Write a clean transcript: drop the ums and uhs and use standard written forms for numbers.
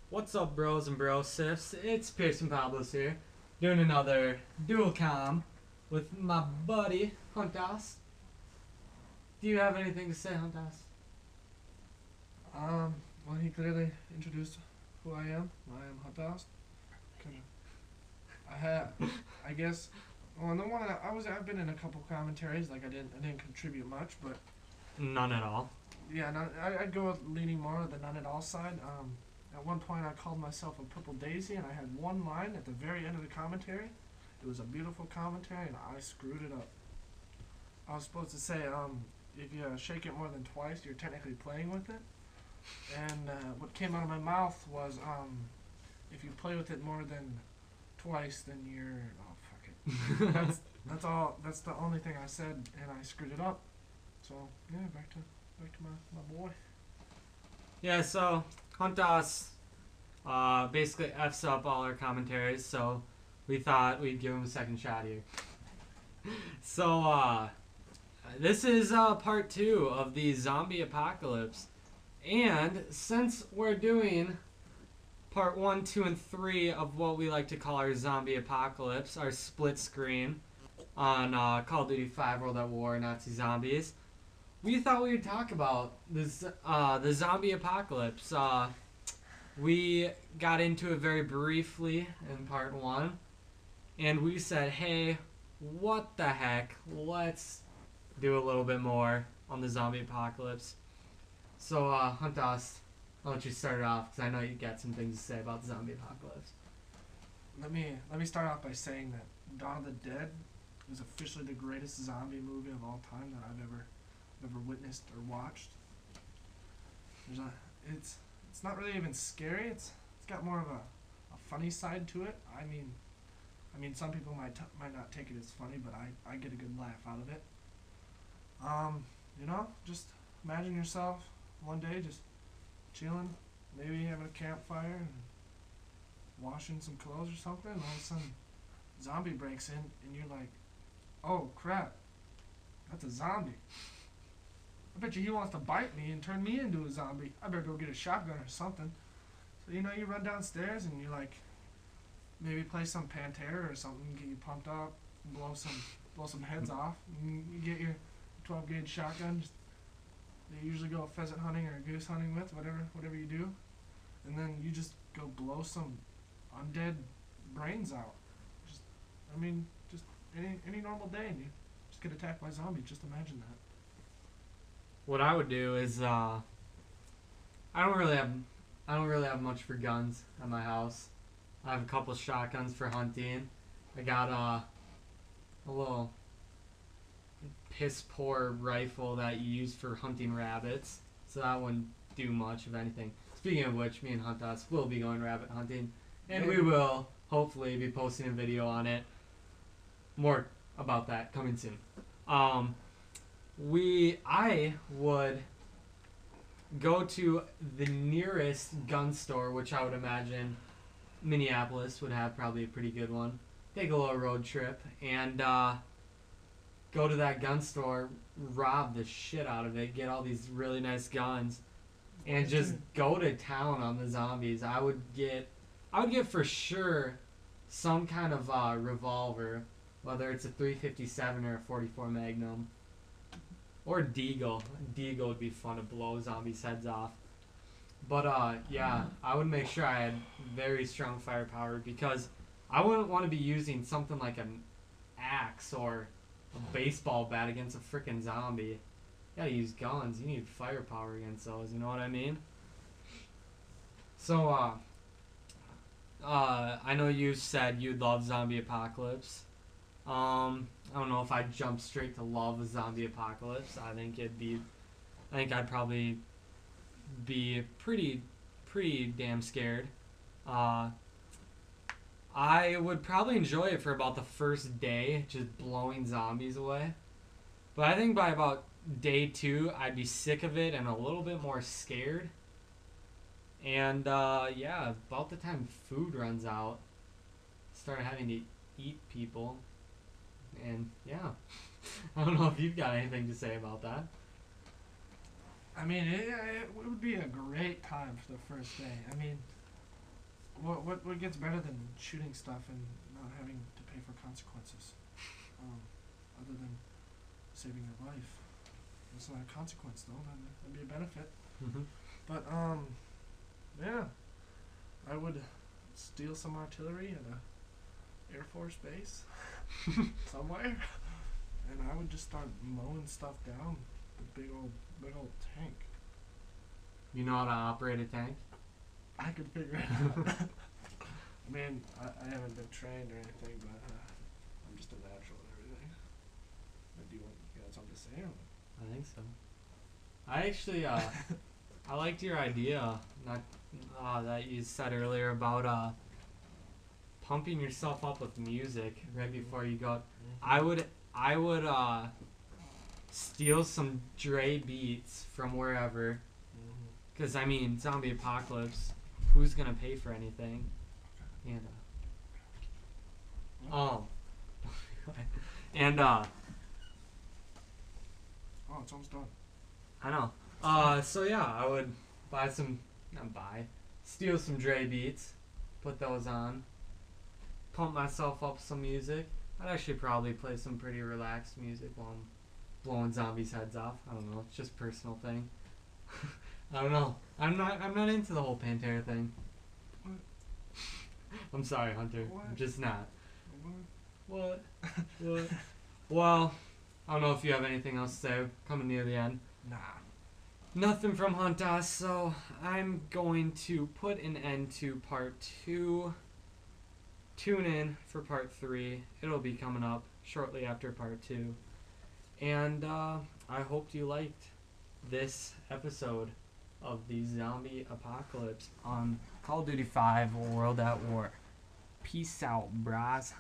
What's up, bros and brosifs? It's Pearson Pablos here, doing another dual com with my buddy Huntas. Do you have anything to say, Huntas? Well, he clearly introduced who I am. I am Hadass. I have, I guess. Well, the one I've been in a couple commentaries. Like I didn't contribute much, but None at all. yeah, I'd go with leaning more to the none at all side. At one point, I called myself a purple daisy, and I had one line at the very end of the commentary. It was a beautiful commentary, and I screwed it up. I was supposed to say, if you shake it more than twice, you're technically playing with it. And what came out of my mouth was, if you play with it more than twice, then you're. Oh fuck it. That's all. That's the only thing I said, and I screwed it up. So yeah, back to my boy. Yeah, so Huntas basically F's up all our commentaries, so we thought we'd give him a second shot here. So, this is part 2 of the zombie apocalypse. And since we're doing part 1, 2, and 3 of what we like to call our zombie apocalypse, our split screen on Call of Duty 5 World at War Nazi Zombies, we thought we would talk about this, the zombie apocalypse. We got into it very briefly in part 1, and we said, hey, what the heck, let's do a little bit more on the zombie apocalypse. So, Huntas, I'll let you start it off, because I know you got some things to say about the zombie apocalypse. Let me start off by saying that Dawn of the Dead is officially the greatest zombie movie of all time that I've ever witnessed or watched. It's not really even scary. It's got more of a funny side to it. I mean, some people might not take it as funny, but I get a good laugh out of it. Just imagine yourself one day just chilling, maybe having a campfire and washing some clothes or something, and all of a sudden, zombie breaks in, and you're like, "Oh crap, that's a zombie. I bet you he wants to bite me and turn me into a zombie. I better go get a shotgun or something." So you run downstairs and you like maybe play some Pantera or something, get you pumped up, blow some heads off. And you get your 12 gauge shotgun. They usually go pheasant hunting or goose hunting with whatever you do, and then you just go blow some undead brains out. Just any normal day, and you just get attacked by zombies. Just imagine that. What I would do is, I don't really have much for guns at my house. I have a couple shotguns for hunting. I got a little piss poor rifle that you use for hunting rabbits, so that wouldn't do much of anything. Speaking of which, me and Huntas will be going rabbit hunting, and we will hopefully be posting a video on it. More about that coming soon. I would go to the nearest gun store, which I would imagine Minneapolis would have probably a pretty good one. Take a little road trip and go to that gun store, rob the shit out of it, get all these really nice guns, and just go to town on the zombies. I would get for sure some kind of revolver, whether it's a 357 or a 44 Magnum. Or Deagle. Deagle would be fun to blow zombies' heads off. But, yeah, I would make sure I had very strong firepower, because I wouldn't want to be using something like an axe or a baseball bat against a freaking zombie. You gotta use guns. You need firepower against those, you know what I mean? So, I know you said you'd love zombie apocalypse. I don't know if I'd jump straight to love a zombie apocalypse. I think I'd probably be pretty damn scared. I would probably enjoy it for about the first day, just blowing zombies away. But I think by about day 2, I'd be sick of it and a little bit more scared. And, yeah, about the time food runs out, start having to eat people. And yeah, I don't know if you've got anything to say about that. I mean, it would be a great time for the first day. I mean, what gets better than shooting stuff and not having to pay for consequences? Other than saving your life. It's not a consequence though, that'd be a benefit. Mm-hmm. But yeah. I would steal some artillery at a Air Force base somewhere. And I would just start mowing stuff down with big old tank. You know how to operate a tank? I could figure it out. I mean, I haven't been trained or anything, but I'm just a natural at everything. Do you got something to say? Or? I think so. I actually, I liked your idea that you said earlier about pumping yourself up with music right before you go out. I would steal some Dre beats from wherever. Because, I mean, zombie apocalypse, who's going to pay for anything? And, and, oh, it's almost done. I know. So yeah, I would steal some Dre beats, put those on, pump myself up with some music. I'd actually probably play some pretty relaxed music while I'm blowing zombies' heads off. I don't know, it's just a personal thing. I don't know. I'm not into the whole Pantera thing. What? I'm sorry, Hunter. What? I'm just not. What? What? Well, I don't know if you have anything else to say. Coming near the end. Nah. Nothing from Huntas, so I'm going to put an end to part 2. Tune in for part 3. It'll be coming up shortly after part 2. And I hope you liked this episode of the zombie apocalypse on Call of Duty 5 World at War. Peace out, bras.